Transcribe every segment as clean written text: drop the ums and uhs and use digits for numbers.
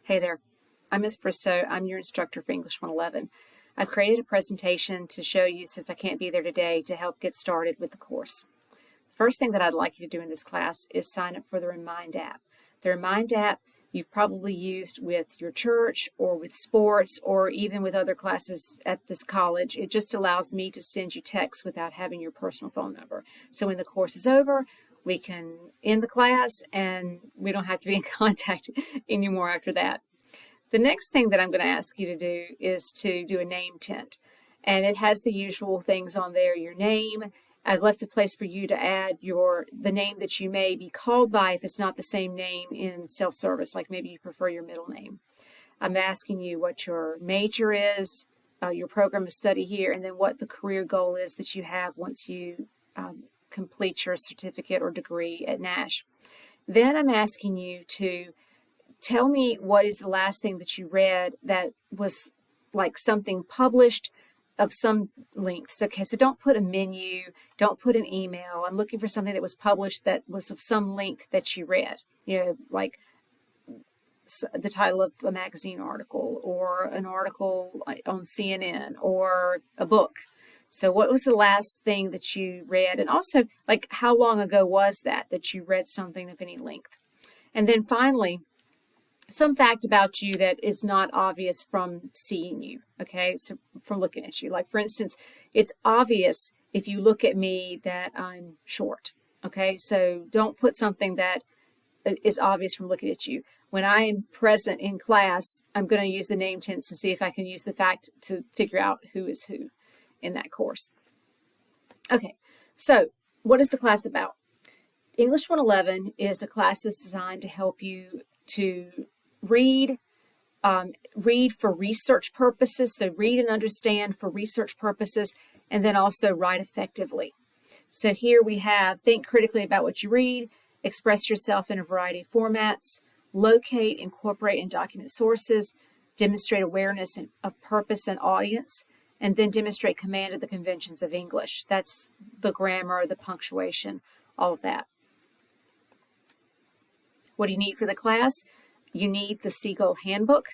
Hey there, I'm Miss Bristow. I'm your instructor for English 111. I've created a presentation to show you, since I can't be there today, to help get started with the course. First thing that I'd like you to do in this class is sign up for the Remind app. The Remind app you've probably used with your church or with sports or even with other classes at this college. It just allows me to send you texts without having your personal phone number. So when the course is over, we can end the class and we don't have to be in contact anymore after that. The next thing that I'm going to ask you to do is to do a name tent. And it has the usual things on there, your name. I've left a place for you to add the name that you may be called by if it's not the same name in self-service, like maybe you prefer your middle name. I'm asking you what your major is, your program of study here, and then what the career goal is that you have once you complete your certificate or degree at Nash. Then I'm asking you to tell me what is the last thing that you read that was like something published of some length. Okay, so don't put a menu, don't put an email. I'm looking for something that was published that was of some length that you read, like the title of a magazine article or an article on CNN or a book. So what was the last thing that you read? And also, like, how long ago was that you read something of any length? And then finally, some fact about you that is not obvious from seeing you, okay? So from looking at you. Like, for instance, it's obvious if you look at me that I'm short, okay? So don't put something that is obvious from looking at you. When I am present in class, I'm going to use the name tents to see if I can use the fact to figure out who is who in that course. Okay, so what is the class about? English 111 is a class that's designed to help you to read for research purposes, so read and understand for research purposes, and then also write effectively. So here we have think critically about what you read, express yourself in a variety of formats, locate, incorporate, and document sources, demonstrate awareness of purpose and audience, and then demonstrate command of the conventions of English. That's the grammar, the punctuation, all of that. What do you need for the class? You need the Seagull Handbook,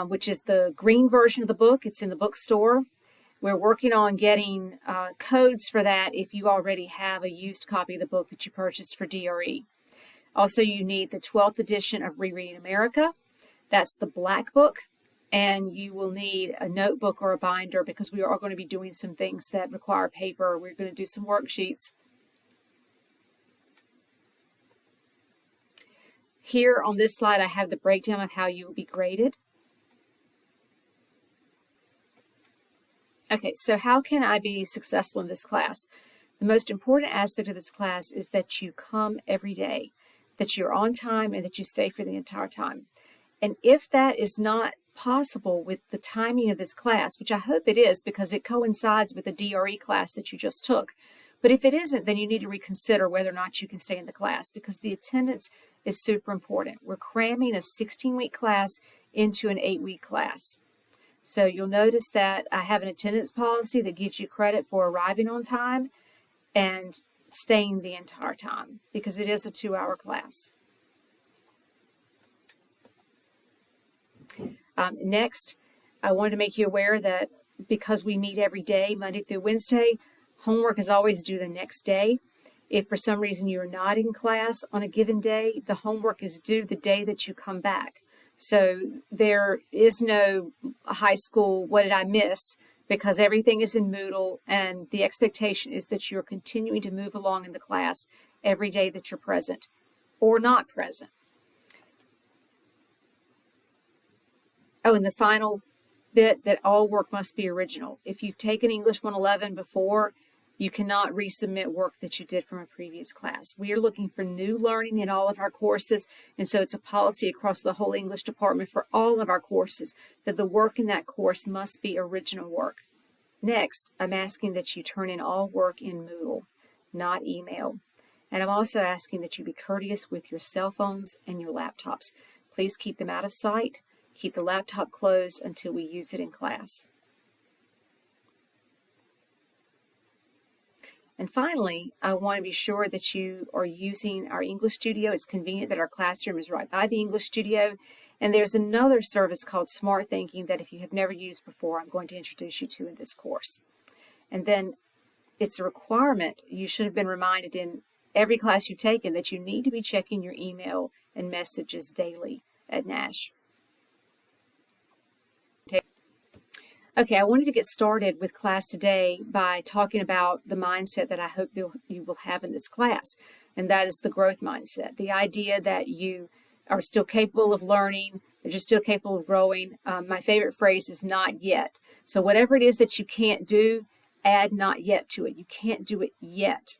which is the green version of the book. It's in the bookstore. We're working on getting codes for that if you already have a used copy of the book that you purchased for DRE. Also, you need the 12th edition of Rereading America. That's the black book. And you will need a notebook or a binder because we are going to be doing some things that require paper. We're going to do some worksheets. Here on this slide, I have the breakdown of how you will be graded. Okay, so how can I be successful in this class? The most important aspect of this class is that you come every day, that you're on time, and that you stay for the entire time. And if that is not possible with the timing of this class, which I hope it is because it coincides with the DRE class that you just took, but if it isn't, then you need to reconsider whether or not you can stay in the class because the attendance is super important. We're cramming a 16-week class into an 8-week class. So you'll notice that I have an attendance policy that gives you credit for arriving on time and staying the entire time because it is a 2-hour class. Next, I wanted to make you aware that because we meet every day, Monday through Wednesday, homework is always due the next day. If for some reason you're not in class on a given day, the homework is due the day that you come back. So there is no high school, what did I miss? Because everything is in Moodle and the expectation is that you're continuing to move along in the class every day that you're present or not present. Oh, and the final bit, that all work must be original. If you've taken English 111 before, you cannot resubmit work that you did from a previous class. We are looking for new learning in all of our courses, and so it's a policy across the whole English department for all of our courses that the work in that course must be original work. Next, I'm asking that you turn in all work in Moodle, not email. And I'm also asking that you be courteous with your cell phones and your laptops. Please keep them out of sight. Keep the laptop closed until we use it in class. And finally, I want to be sure that you are using our English Studio. It's convenient that our classroom is right by the English Studio. And there's another service called Smart Thinking that if you have never used before, I'm going to introduce you to in this course. And then it's a requirement. You should have been reminded in every class you've taken that you need to be checking your email and messages daily at Nash. Okay, I wanted to get started with class today by talking about the mindset that I hope you will have in this class, and that is the growth mindset. The idea that you are still capable of learning, that you're still capable of growing. My favorite phrase is not yet. So whatever it is that you can't do, add not yet to it. You can't do it yet.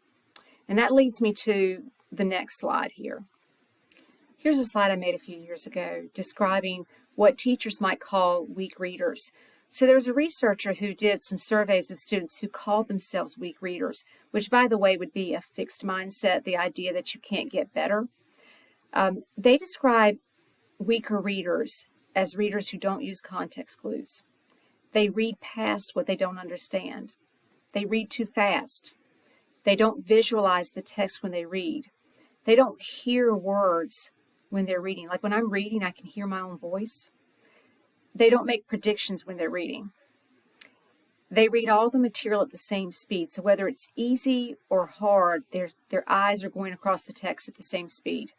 And that leads me to the next slide here. Here's a slide I made a few years ago describing what teachers might call weak readers. So there was a researcher who did some surveys of students who called themselves weak readers, which, by the way, would be a fixed mindset, the idea that you can't get better. They describe weaker readers as readers who don't use context clues. They read past what they don't understand. They read too fast. They don't visualize the text when they read. They don't hear words when they're reading. Like when I'm reading, I can hear my own voice. They don't make predictions when they're reading. They read all the material at the same speed. So whether it's easy or hard, their eyes are going across the text at the same speed.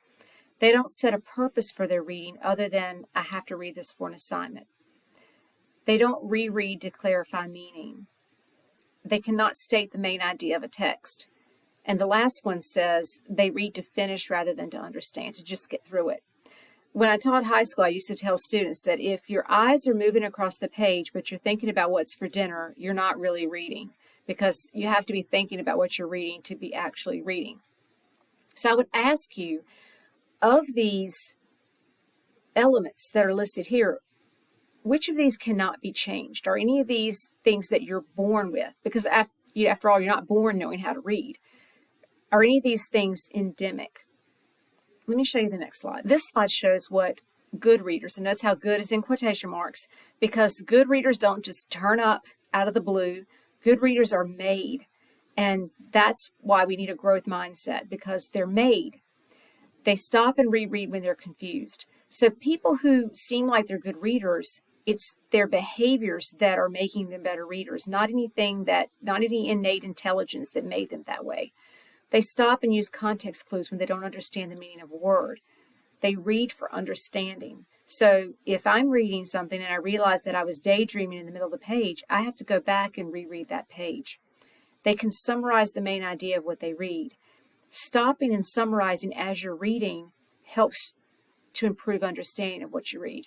They don't set a purpose for their reading other than, I have to read this for an assignment. They don't reread to clarify meaning. They cannot state the main idea of a text. And the last one says they read to finish rather than to understand, to just get through it. When I taught high school, I used to tell students that if your eyes are moving across the page, but you're thinking about what's for dinner, you're not really reading, because you have to be thinking about what you're reading to be actually reading. So I would ask you, of these elements that are listed here, which of these cannot be changed? Are any of these things that you're born with? Because after all, you're not born knowing how to read. Are any of these things endemic? Let me show you the next slide. This slide shows what good readers, and notice how good is in quotation marks, because good readers don't just turn up out of the blue. Good readers are made, and that's why we need a growth mindset, because they're made. They stop and reread when they're confused. So people who seem like they're good readers, it's their behaviors that are making them better readers, not any innate intelligence that made them that way. They stop and use context clues when they don't understand the meaning of a word. They read for understanding. So if I'm reading something and I realize that I was daydreaming in the middle of the page, I have to go back and reread that page. They can summarize the main idea of what they read. Stopping and summarizing as you're reading helps to improve understanding of what you read.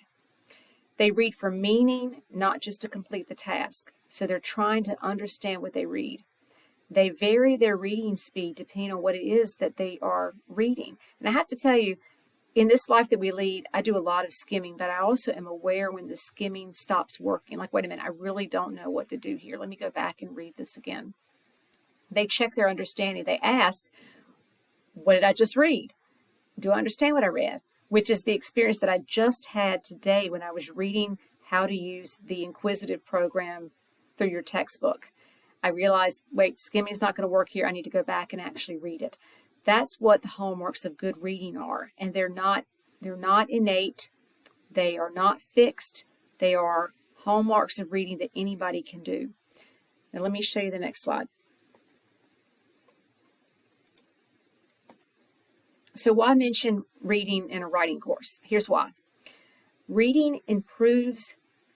They read for meaning, not just to complete the task. So they're trying to understand what they read. They vary their reading speed depending on what it is that they are reading. And I have to tell you, in this life that we lead, I do a lot of skimming, but I also am aware when the skimming stops working. Like, wait a minute, I really don't know what to do here. Let me go back and read this again. They check their understanding. They ask, what did I just read? Do I understand what I read? Which is the experience that I just had today when I was reading how to use the inquisitive program through your textbook. I realized, wait, skimming is not going to work here. I need to go back and actually read it. That's what the hallmarks of good reading are. And they're not innate. They are not fixed. They are hallmarks of reading that anybody can do. Now let me show you the next slide. So why mention reading in a writing course? Here's why. Reading improves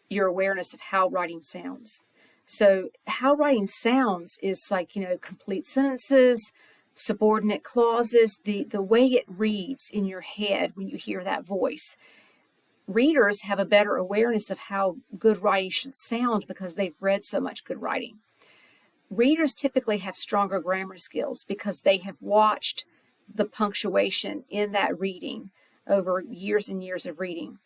your awareness of how writing sounds. So how writing sounds is like, complete sentences, subordinate clauses, the way it reads in your head when you hear that voice. Readers have a better awareness of how good writing should sound because they've read so much good writing. Readers typically have stronger grammar skills because they have watched the punctuation in that reading over years and years of reading.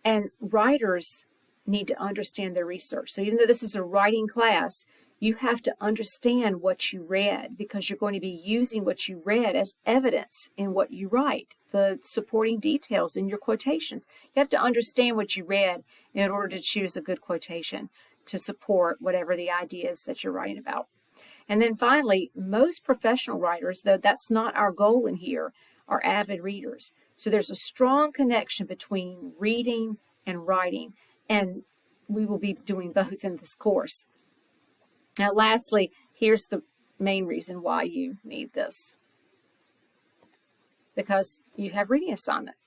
And writers need to understand their research. So even though this is a writing class, you have to understand what you read because you're going to be using what you read as evidence in what you write, the supporting details in your quotations. You have to understand what you read in order to choose a good quotation to support whatever the idea is that you're writing about. And then finally, most professional writers, though that's not our goal in here, are avid readers. So there's a strong connection between reading and writing, and we will be doing both in this course. Now, lastly, here's the main reason why you need this. Because you have reading assignment.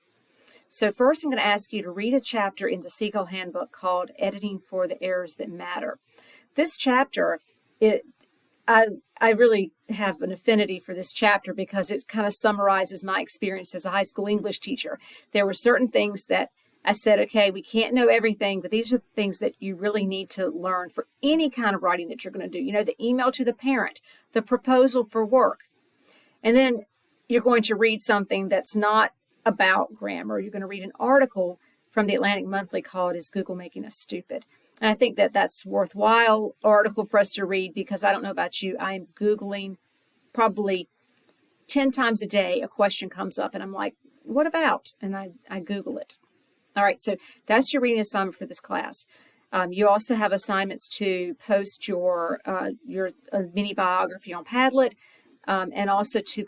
So first I'm going to ask you to read a chapter in the Seagull Handbook called Editing for the Errors That Matter. This chapter, I really have an affinity for this chapter because it kind of summarizes my experience as a high school English teacher. There were certain things that I said, okay, we can't know everything, but these are the things that you really need to learn for any kind of writing that you're going to do. You know, the email to the parent, the proposal for work. And then you're going to read something that's not about grammar. You're going to read an article from the Atlantic Monthly called Is Google Making Us Stupid? And I think that that's a worthwhile article for us to read because I don't know about you. I am Googling probably 10 times a day. A question comes up and I'm like, what about? And I Google it. All right, so that's your reading assignment for this class. You also have assignments to post your mini biography on Padlet, and also to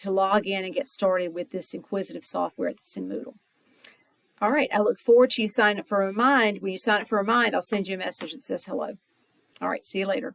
log in and get started with this inquisitive software that's in Moodle. All right, I look forward to you signing up for Remind. When you sign up for Remind, I'll send you a message that says hello. All right, see you later.